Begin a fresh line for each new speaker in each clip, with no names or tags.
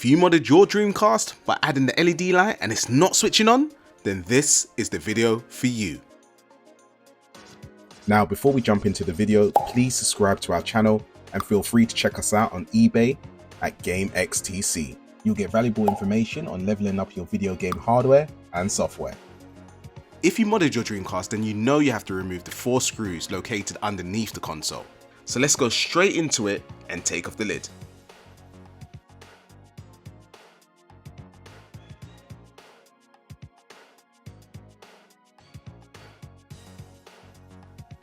If you modded your Dreamcast by adding the LED light and it's not switching on, then this is the video for you.
Now, before we jump into the video, please subscribe to our channel and feel free to check us out on eBay at Gamextc. You'll get valuable information on leveling up your video game hardware and software.
If you modded your Dreamcast, then you know you have to remove the 4 screws located underneath the console. So let's go straight into it and take off the lid.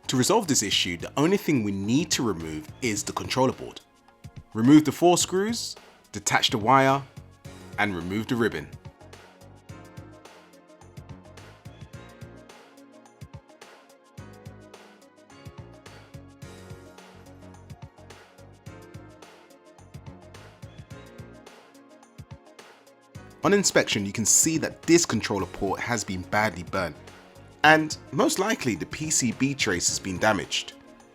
To resolve this issue, the only thing we need to remove is the controller board. Remove the 4 screws, detach the wire, and remove the ribbon. On inspection, you can see that this controller port has been badly burnt, and most likely the PCB trace has been damaged,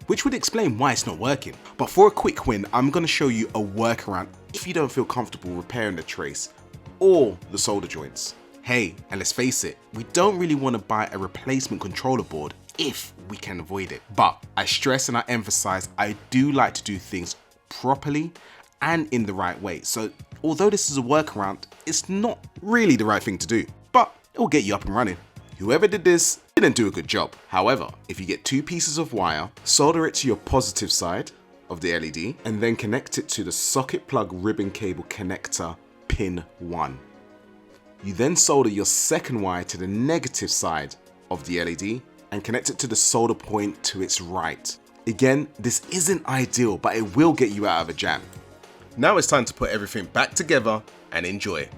which would explain why it's not working. But for a quick win, I'm going to show you a workaround if you don't feel comfortable repairing the trace or the solder joints. Hey, and let's face it, we don't really want to buy a replacement controller board if we can avoid it. But I stress and I emphasize, I do like to do things properly and in the right way. So although this is a workaround, it's not really the right thing to do, but it will get you up and running. Whoever did this didn't do a good job. However, if you get 2 pieces of wire, solder it to your positive side of the LED, and then connect it to the socket plug ribbon cable connector pin 1. You then solder your second wire to the negative side of the LED and connect it to the solder point to its right. Again, this isn't ideal, but it will get you out of a jam. Now it's time to put everything back together and enjoy.